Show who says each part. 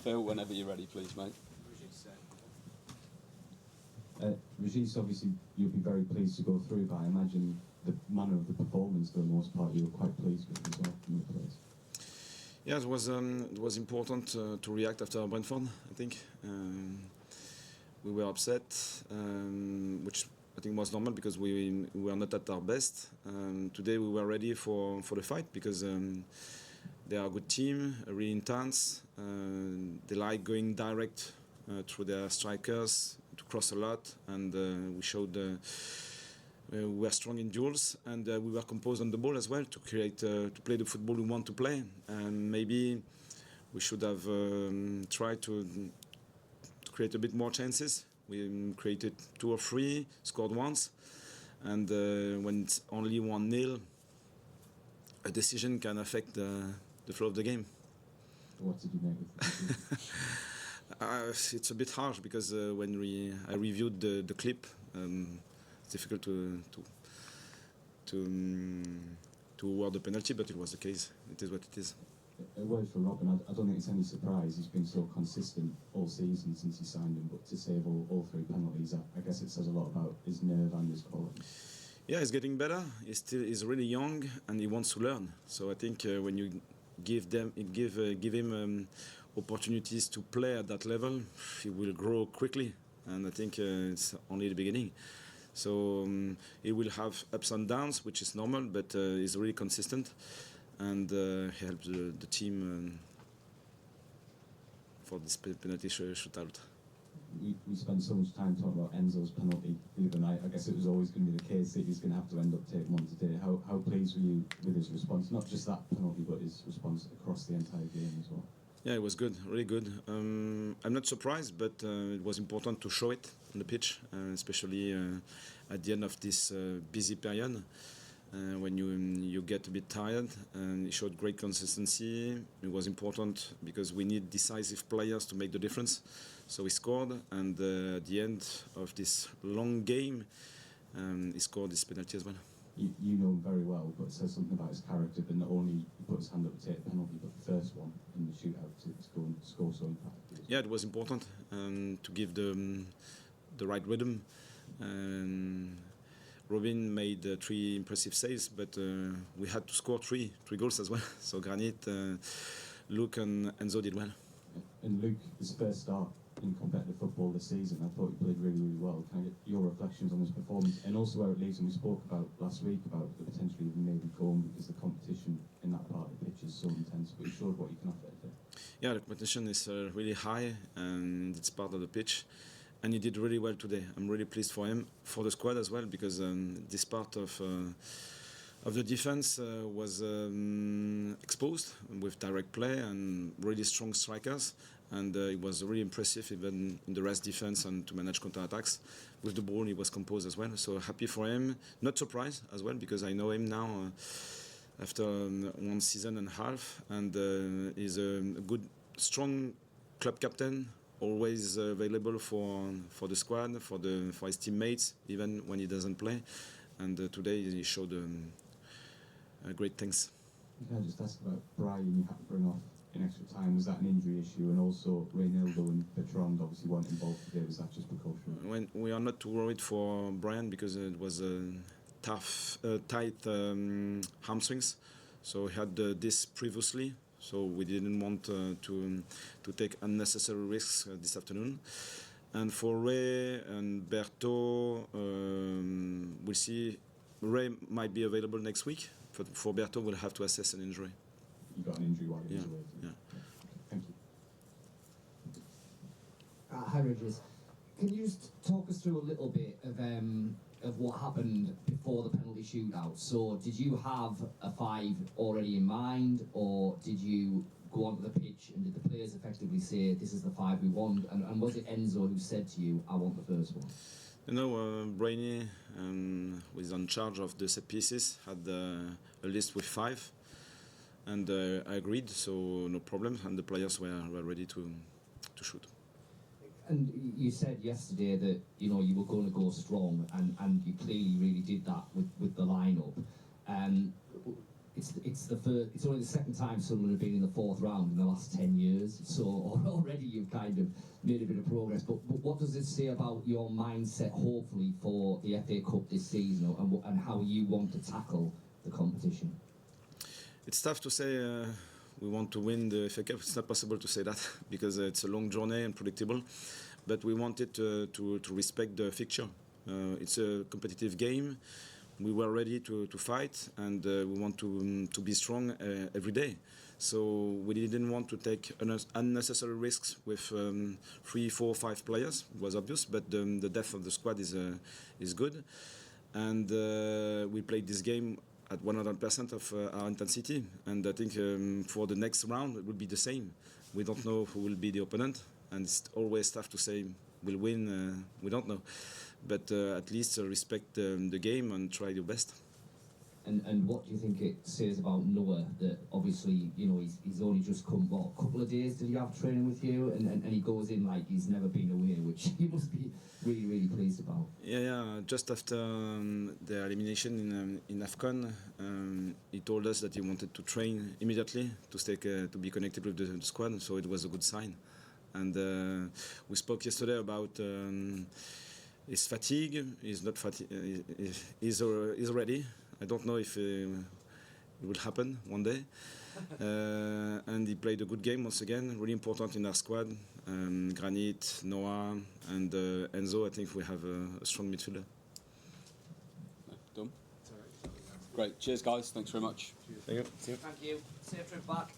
Speaker 1: Phil, whenever you're ready, please, mate.
Speaker 2: Regis, obviously you'll be very pleased to go through, but I imagine the manner of the performance for the most part you were quite pleased with as well from the players.
Speaker 3: Yeah, it was important to react after Brentford, I think. We were upset, which I think was normal because we were not at our best. Today we were ready for the fight because they are a good team, really intense. They like going direct through their strikers to cross a lot, and we showed we were strong in duels, and we were composed on the ball as well to create to play the football we want to play. And maybe we should have tried to create a bit more chances. We created 2 or 3, scored once, and when it's only 1-0, a decision can affect the flow of the game.
Speaker 2: What did you make of it?
Speaker 3: It's a bit harsh because when I reviewed the clip, it's difficult to award the penalty, but it was the case. It is what it is.
Speaker 2: A word for Robin. I don't think it's any surprise. He's been so consistent all season since he signed him, but to save all 3 penalties, I guess it says a lot about his nerve and his quality.
Speaker 3: Yeah, he's getting better. He's really young and he wants to learn. So I think when you give him opportunities to play at that level, he will grow quickly. And I think it's only the beginning. So he will have ups and downs, which is normal, but he's really consistent. And he helps the team for this penalty shootout.
Speaker 2: We spent so much time talking about Enzo's penalty the other night. I guess it was always going to be the case that he's going to have to end up taking one today. How pleased were you with his response? Not just that penalty, but his response across the entire game as well.
Speaker 3: Yeah, it was good, really good. I'm not surprised, but it was important to show it on the pitch, especially at the end of this busy period. When you get a bit tired, and he showed great consistency. It was important because we need decisive players to make the difference. So he scored, and at the end of this long game, he scored this penalty as well.
Speaker 2: You know him very well, but it says something about his character that not only he put his hand up to take a penalty, but the first one in the shootout to go and score so impactfully.
Speaker 3: Yeah, it was important to give the right rhythm. Robin made 3 impressive saves, but we had to score 3 goals as well. So Granit, Luke and Enzo did well.
Speaker 2: And Luke, his first start in competitive football this season, I thought he played really, really well. Can I get your reflections on his performance and also where it leaves him? We spoke about last week about the potentially even maybe going because the competition in that part of the pitch is so intense, but he showed what he can offer today.
Speaker 3: Yeah, the competition is really high and it's part of the pitch. And he did really well today. I'm really pleased for him, for the squad as well, because this part of the defense was exposed with direct play and really strong strikers. And it was really impressive even in the rest defense and to manage counter-attacks. With the ball, he was composed as well. So happy for him. Not surprised as well, because I know him now after 1 season and a half. And he's a good, strong club captain. Always available for the squad, for his teammates, even when he doesn't play. And today he showed great things.
Speaker 2: Can I just ask about Brian? You had to bring off in extra time. Was that an injury issue? And also Reynaldo and Bertrand obviously weren't involved today. Was that just precautionary?
Speaker 3: We are not too worried for Brian because it was tight hamstrings. So he had this previously. So we didn't want to take unnecessary risks this afternoon. And for Ray and Berto, we'll see. Ray might be available next week. For Berto, we'll have to assess an injury.
Speaker 2: You got an injury while he was away?
Speaker 3: Yeah.
Speaker 2: Thank you.
Speaker 4: Hi, Regis. Can you just talk us through a little bit of what happened before the penalty shootout? So did you have a 5 already in mind, or did you go onto the pitch and did the players effectively say, this is the 5 we want? And was it Enzo who said to you, I want the first one?
Speaker 3: You know, Brainy, who is in charge of the set pieces, had a list with 5. And I agreed, so no problem. And the players were ready to shoot.
Speaker 4: And you said yesterday that you were going to go strong, and you clearly really did that with the lineup. it's only the second time Sunderland have been in the fourth round in the last 10 years. So already you've kind of made a bit of progress. But what does it say about your mindset, hopefully, for the FA Cup this season, and how you want to tackle the competition?
Speaker 3: It's tough to say we want to win the FA Cup. It's not possible to say that because it's a long journey and predictable. But we wanted to respect the fixture. It's a competitive game. We were ready to fight, and we want to be strong every day. So we didn't want to take unnecessary risks with 3, 4, 5 players. It was obvious, but the depth of the squad is good. And we played this game at 100% of our intensity. And I think for the next round, it will be the same. We don't know who will be the opponent, and it's always tough to say we'll win. We don't know. But at least respect the game and try your best.
Speaker 4: And what do you think it says about Noah, that obviously, you know, he's only just come, what, a couple of days did he have training with you, and he goes in like he's never been away, which he must be really, really pleased about.
Speaker 3: Yeah. Just after the elimination in AFCON, he told us that he wanted to train immediately to be connected with the squad, so it was a good sign. And we spoke yesterday about his fatigue. He's not he's ready. I don't know if it will happen one day. And he played a good game once again, really important in our squad. Granit, Noah, and Enzo. I think we have a strong midfielder.
Speaker 1: Done? Great. Cheers, guys. Thanks very much.
Speaker 3: Thank you. See you.
Speaker 4: Thank you. Safe trip back.